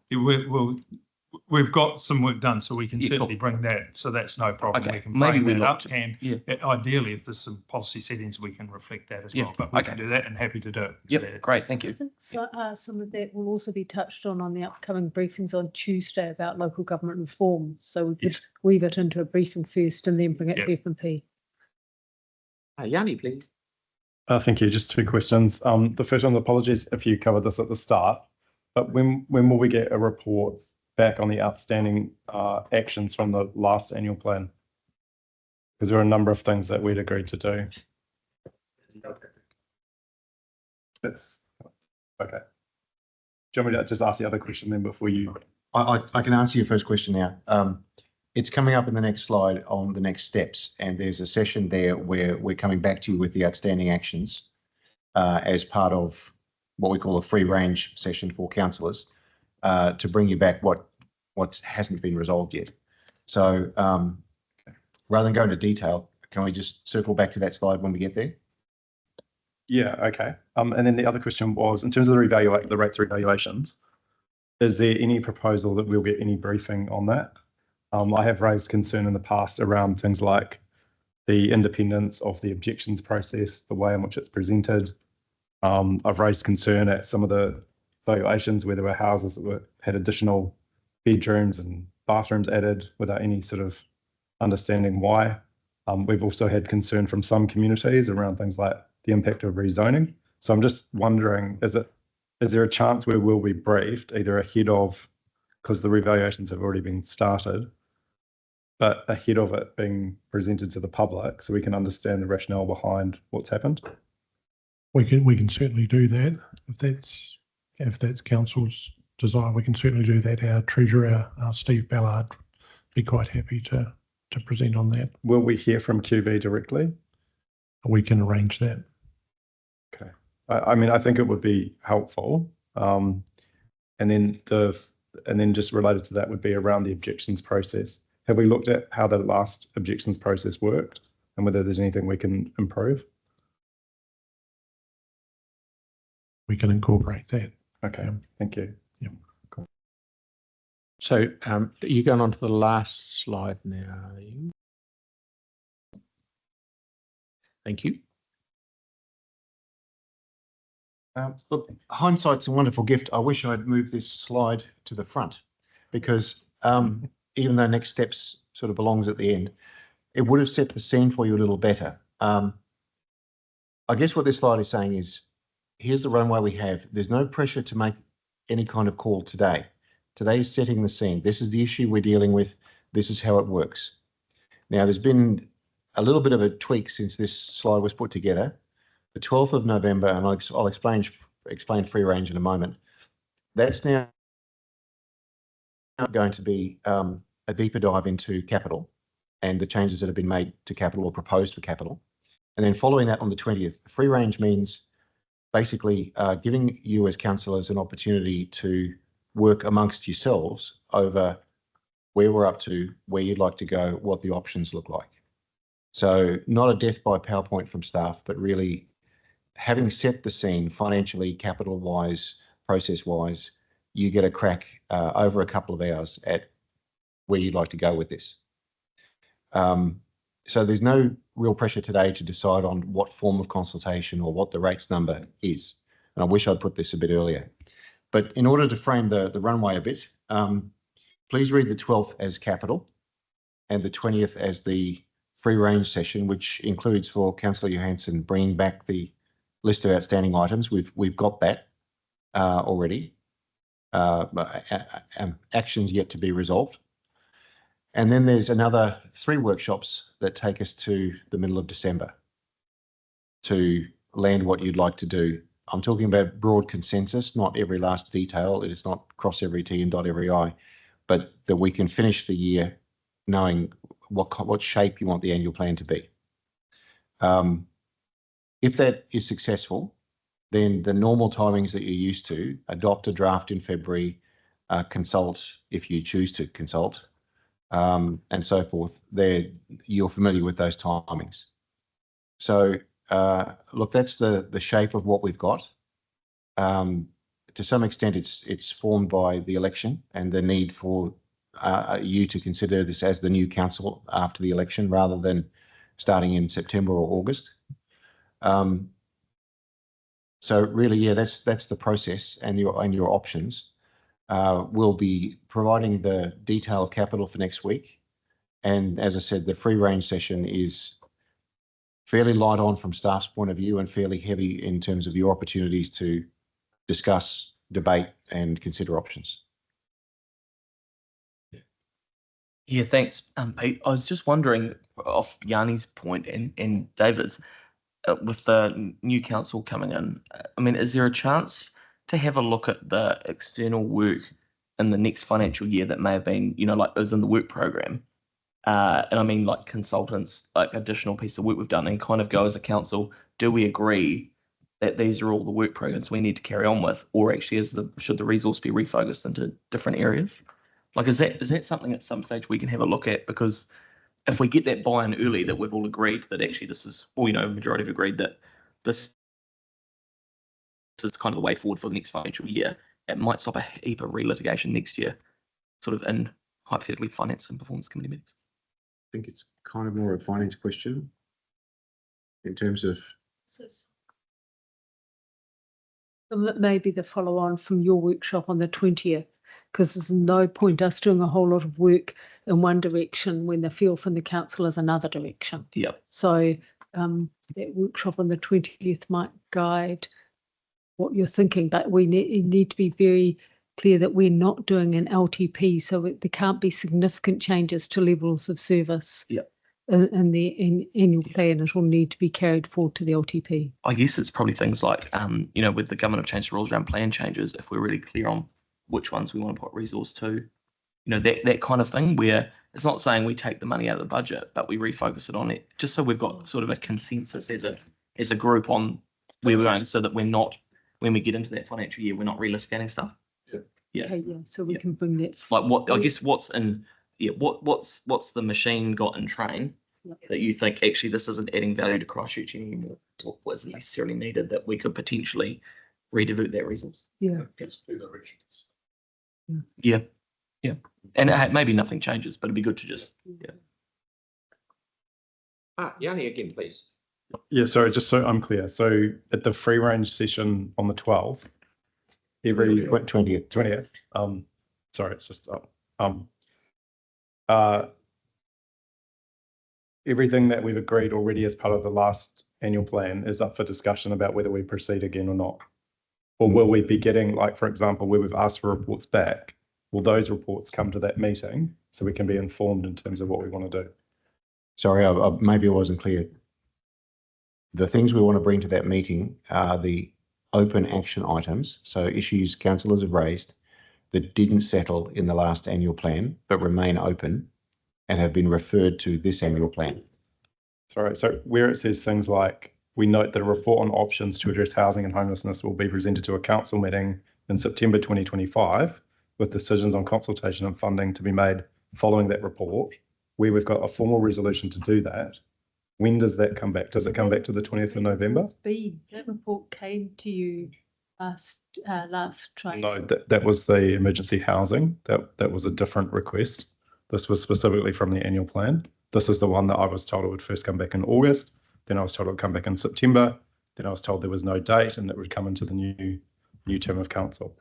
We've got some work done, so we can certainly bring that. So that's no problem. Okay. We can Maybe frame we that look up, to, and ideally, if there's some policy settings, we can reflect that as well. But we can do that, and happy to do it. Yep, great, thank you. I think some of that will also be touched on the upcoming briefings on Tuesday about local government reform. So we could weave it into a briefing first and then bring it to F&P. Yanni, please. Thank you. Just 2 questions. The first one, apologies if you covered this at the start, but when will we get a report back on the outstanding actions from the last annual plan? Because there are a number of things that we'd agreed to do. That's okay. Do you want me to just ask the other question then before you? I can answer your first question now. It's coming up in the next slide on the next steps, and there's a session there where we're coming back to you with the outstanding actions as part of what we call a free range session for councillors to bring you back what hasn't been resolved yet. So rather than go into detail, can we just circle back to that slide when we get there? Yeah, okay. And then the other question was, in terms of the rates revaluations, is there any proposal that we'll get any briefing on that? I have raised concern in the past around things like the independence of the objections process, the way in which it's presented. I've raised concern at some of the valuations where there were houses that had additional bedrooms and bathrooms added without any sort of understanding why. We've also had concern from some communities around things like the impact of rezoning. So I'm just wondering, is there a chance where we'll be briefed either ahead of, because the revaluations have already been started, but ahead of it being presented to the public so we can understand the rationale behind what's happened? We can certainly do that if that's council's desire. We can certainly do that. Our treasurer, Steve Ballard, be quite happy to to present on that. Will we hear from QV directly? We can arrange that. Okay. I mean, I think it would be helpful. And then just related to that would be around the objections process. Have we looked at how the last objections process worked and whether there's anything we can improve? We can incorporate that. Okay, thank you. Yeah. Cool. So you're going on to the last slide now. Are you? Thank you. Look, hindsight's a wonderful gift. I wish I'd moved this slide to the front because even though next steps sort of belongs at the end, it would have set the scene for you a little better. I guess what this slide is saying is, here's the runway we have. There's no pressure to make any kind of call today. Today is setting the scene. This is the issue we're dealing with. This is how it works. Now, there's been a little bit of a tweak since this slide was put together. The 12th of November, and I'll explain free range in a moment. That's now going to be a deeper dive into capital and the changes that have been made to capital or proposed for capital. And then following that on the 20th, free range means basically giving you as councillors an opportunity to work amongst yourselves over where we're up to, where you'd like to go, what the options look like. So not a death by PowerPoint from staff, but really having set the scene financially, capital-wise, process-wise, you get a crack over a couple of hours at where you'd like to go with this. So there's no real pressure today to decide on what form of consultation or what the rates number is. And I wish I'd put this a bit earlier. But in order to frame the runway a bit, please read the 12th as capital and the 20th as the free range session, which includes for Councillor Johansson bringing back the list of outstanding items. We've got that already. Actions yet to be resolved. And then there's another 3 workshops that take us to the middle of December to land what you'd like to do. I'm talking about broad consensus, not every last detail. It is not cross every T and dot every I, but that we can finish the year knowing what shape you want the annual plan to be. If that is successful, then the normal timings that you're used to, adopt a draft in February, consult if you choose to consult, and so forth, you're familiar with those timings. So look, that's the shape of what we've got. To some extent, it's formed by the election and the need for you to consider this as the new council after the election rather than starting in September or August. So really, yeah, that's the process and your options. We'll be providing the detail of capital for next week. And as I said, the free range session is fairly light on from staff's point of view and fairly heavy in terms of your opportunities to discuss, debate and consider options. Yeah, thanks, Pete. I was just wondering, off Yanni's point and David's, with the new council coming in, I mean, is there a chance to have a look at the external work in the next financial year that may have been, like is in the work program? And I mean, like consultants, like additional piece of work we've done, and kind of go as a council, do we agree that these are all the work programs we need to carry on with, or actually should the resource be refocused into different areas? Like, is that something at some stage we can have a look at? Because if we get that buy-in early, that we've all agreed that actually this is, majority have agreed that this is kind of the way forward for the next financial year, it might stop a heap of relitigation next year, sort of in hypothetically finance and performance committee meetings. I think it's kind of more a finance question in terms of. Maybe the follow on from your workshop on the 20th, because there's no point us doing a whole lot of work in one direction when the feel from the council is another direction. Yeah. So that workshop on the 20th might guide what you're thinking, but we need to be very clear that we're not doing an LTP, so there can't be significant changes to levels of service. Yeah. In the annual plan. It will need to be carried forward to the LTP. I guess it's probably things like, with the government have changed the rules around plan changes, if we're really clear on which ones we want to put resource to, you know, that kind of thing, where it's not saying we take the money out of the budget, but we refocus it on it, just so we've got sort of a consensus as a group on where we're going, so that we're not, when we get into that financial year, we're not relitigating stuff. Yeah. Okay, yeah, so we can bring that. Like what, I guess what's in, what's the machine got in train that you think actually this isn't adding value to Christchurch anymore, or wasn't necessarily needed, that we could potentially redivert that resource? Yeah. Yeah. Yeah. And maybe nothing changes, but it'd be good to just, Yanni again, please. Yeah, sorry, just so I'm clear. So at the free range session on the 12th, every 20th. Sorry, it's just everything that we've agreed already as part of the last annual plan is up for discussion about whether we proceed again or not. Or will we be getting, like, for example, where we've asked for reports back, will those reports come to that meeting so we can be informed in terms of what we want to do? Sorry, maybe I wasn't clear. The things we want to bring to that meeting are the open action items, so issues councillors have raised that didn't settle in the last annual plan but remain open and have been referred to this annual plan. Sorry, so where it says things like, we note that a report on options to address housing and homelessness will be presented to a council meeting in September 2025, with decisions on consultation and funding to be made following that report, where we've got a formal resolution to do that. When does that come back? Does it come back to the 20th of November? That report came to you last time. No, that was the emergency housing. That was a different request. This was specifically from the annual plan. This is the one that I was told it would first come back in August. Then I was told it would come back in September. Then I was told there was no date and that would come into the new term of council.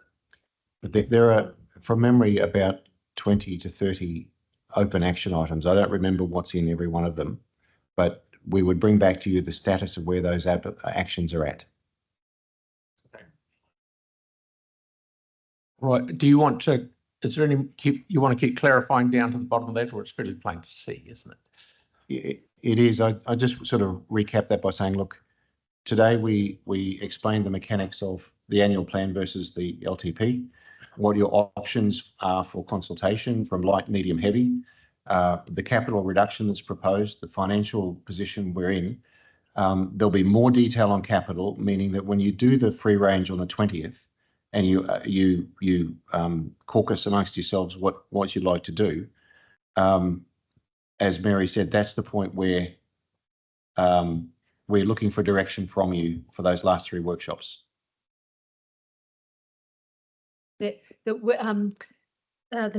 But there are, from memory, about 20 to 30 open action items. I don't remember what's in every one of them, but we would bring back to you the status of where those actions are at. Right. Do you want to, is there any, you want to keep clarifying down to the bottom of that, or it's fairly plain to see, isn't it? It is. I just sort of recap that by saying, look, today we explained the mechanics of the annual plan versus the LTP, what your options are for consultation from light, medium, heavy, the capital reduction that's proposed, the financial position we're in. There'll be more detail on capital, meaning that when you do the free range on the 20th and you caucus amongst yourselves what you'd like to do, as Mary said, that's the point where we're looking for direction from you for those last 3 workshops. The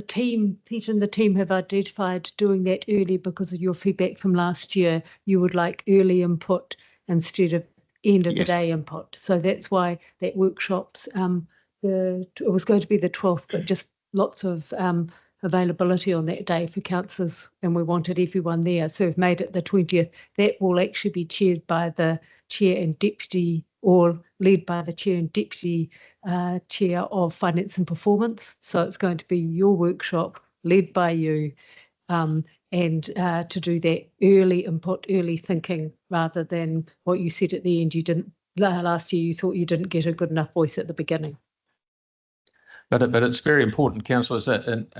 team, Peter and the team have identified doing that early because of your feedback from last year. You would like early input instead of end of the day input. So that's why that workshops, it was going to be the 12th, but just lots of availability on that day for councillors, and we wanted everyone there. So we've made it the 20th. That will actually be chaired by the chair and deputy, or led by the chair and deputy chair of finance and performance. So it's going to be your workshop led by you, and to do that early input, early thinking, rather than what you said at the end. You didn't, last year you thought you didn't get a good enough voice at the beginning. But it's very important, councillors, that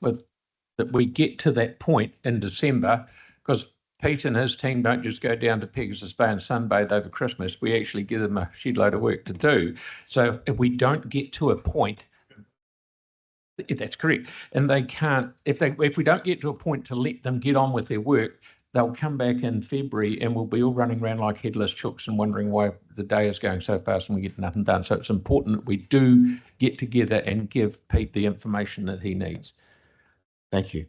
that we get to that point in December, because Pete and his team don't just go down to Pegasus Bay and sunbathe over Christmas. We actually give them a shed load of work to do. So if we don't get to a point, that's correct, and they can't, if we don't get to a point to let them get on with their work, they'll come back in February and we'll be all running around like headless chooks and wondering why the day is going so fast and we get nothing done. So it's important that we do get together and give Pete the information that he needs. Thank you.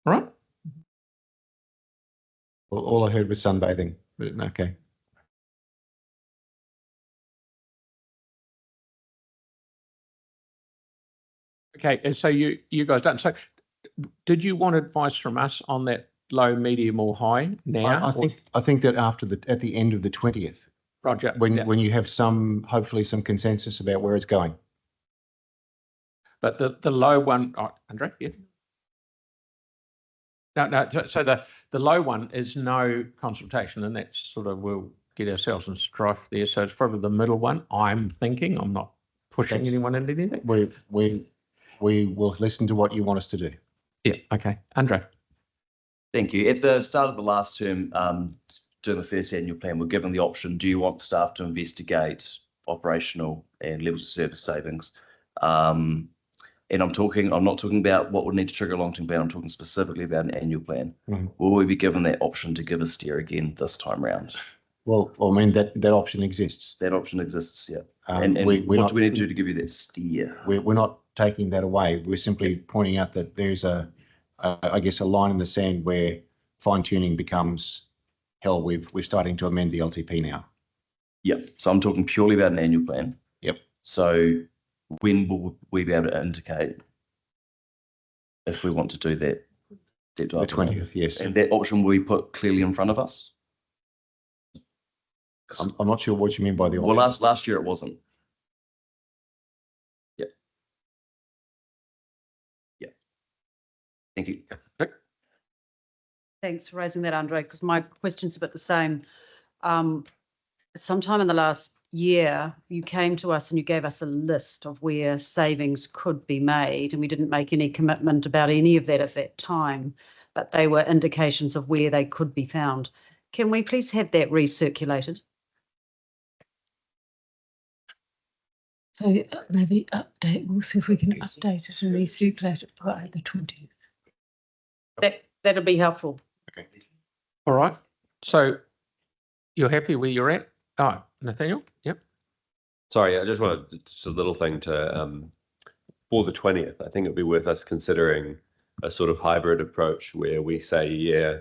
All right. Well, all I heard was sunbathing, but okay. Okay, and so you guys done. So did you want advice from us on that low, medium, or high now? I think that at the end of the 20th, Roger, when you have hopefully some consensus about where it's going. But the low one, Andre, yeah. No. So the low one is no consultation, and that's sort of, we'll get ourselves in strife there. So it's probably the middle one. I'm thinking. I'm not pushing anyone into anything. we will listen to what you want us to do. Yeah, okay. Andre. Thank you. At the start of the last term, during the first annual plan, we're given the option, do you want staff to investigate operational and levels of service savings? And I'm not talking about what would need to trigger a long-term plan, I'm talking specifically about an annual plan. Will we be given that option to give a steer again this time round? Well, I mean, that option exists. That option exists, yeah. And what do we need to do to give you that steer? We're not taking that away. We're simply pointing out that there's I guess, a line in the sand where fine-tuning becomes, hell, we're starting to amend the LTP now. Yep. So I'm talking purely about an annual plan. Yep. So when will we be able to indicate if we want to do that? The 20th, yes. And that option will be put clearly in front of us? I'm not sure what you mean by the option. Well, last year it wasn't. Yep. Yep. Thank you. Thanks for raising that, Andre, because my question's a bit the same. Sometime in the last year, you came to us and you gave us a list of where savings could be made, and we didn't make any commitment about any of that at that time, but they were indications of where they could be found. Can we please have that recirculated? So maybe update, we'll see if we can update it and recirculate it by the 20th. That'll be helpful. Okay. All right. So you're happy where you're at? Oh, Nathaniel? Yep. Sorry, I just wanted just a little thing to, for the 20th, I think it'd be worth us considering a sort of hybrid approach where we say, yeah,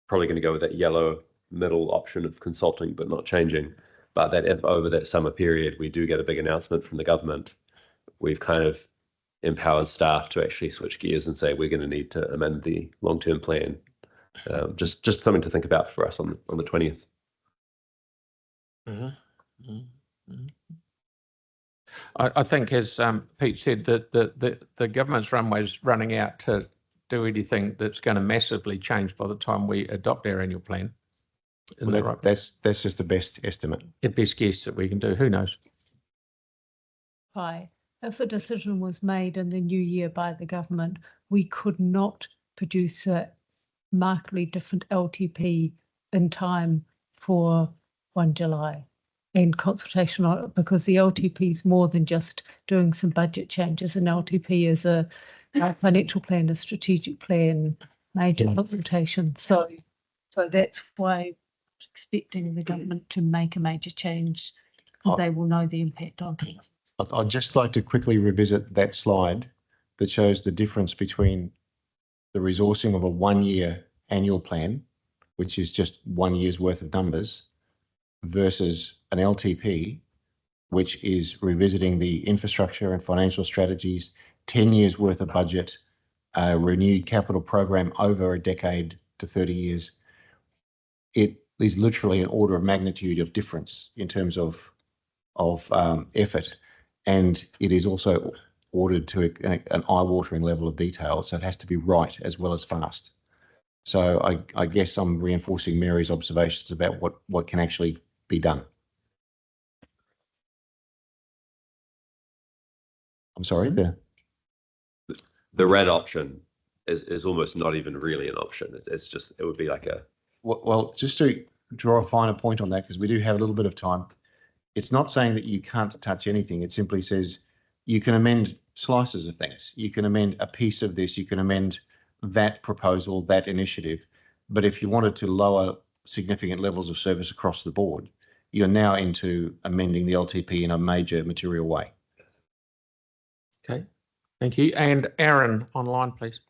probably going to go with that yellow middle option of consulting but not changing. But that if over that summer period we do get a big announcement from the government, we've kind of empowered staff to actually switch gears and say we're going to need to amend the long-term plan. Just something to think about for us on the 20th. I think, as Pete said, that the government's runway's running out to do anything that's going to massively change by the time we adopt our annual plan. Well, that's just the best estimate. The best guess that we can do. Who knows? Hi. If a decision was made in the new year by the government, we could not produce a markedly different LTP in time for 1 July and consultation on it, because the LTP is more than just doing some budget changes. An LTP is a financial plan, a strategic plan, major consultation. So that's why I'm expecting the government to make a major change, because they will know the impact on things. I'd just like to quickly revisit that slide that shows the difference between the resourcing of a 1-year annual plan, which is just 1 year's worth of numbers, versus an LTP, which is revisiting the infrastructure and financial strategies, 10 years worth of budget, a renewed capital program over a decade to 30 years. It is literally an order of magnitude of difference in terms of effort. And it is also ordered to an eye-watering level of detail, so it has to be right as well as fast. So I guess I'm reinforcing Mary's observations about what can actually be done. I'm sorry, the red option is almost not even really an option. It's just, it would be like a... Well, just to draw a finer point on that, because we do have a little bit of time, it's not saying that you can't touch anything. It simply says you can amend slices of things. You can amend a piece of this. You can amend that proposal, that initiative. But if you wanted to lower significant levels of service across the board, you're now into amending the LTP in a major material way. Okay, thank you. And Aaron, online, please.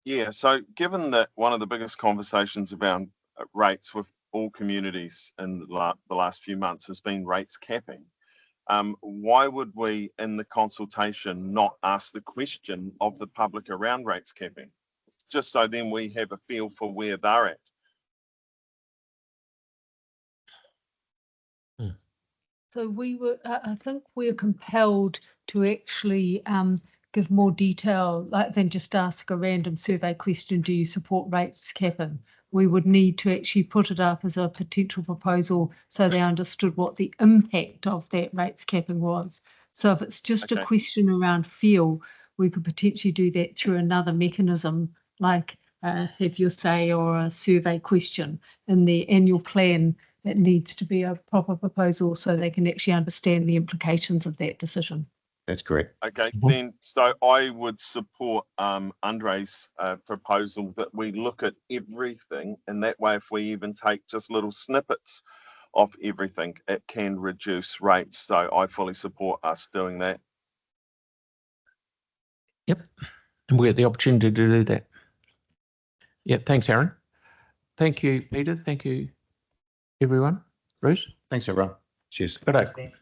Yeah, so given that one of the biggest conversations about rates with all communities in the last few months has been rates capping, why would we in the consultation not ask the question of the public around rates capping, just so then we have a feel for where they're at? So I think we're compelled to actually give more detail than just ask a random survey question, do you support rates capping? We would need to actually put it up as a potential proposal so they understood what the impact of that rates capping was. So if it's just a Okay. question around feel, we could potentially do that through another mechanism, like have your say or a survey question. In the annual plan, it needs to be a proper proposal so they can actually understand the implications of that decision. That's correct. Okay, then, so I would support Andre's proposal that we look at everything, and that way, if we even take just little snippets of everything, it can reduce rates. So I fully support us doing that. Yep. And we get the opportunity to do that. Yep. Thanks, Aaron. Thank you, Peter. Thank you, everyone. Bruce? Thanks, everyone. Cheers. Good day.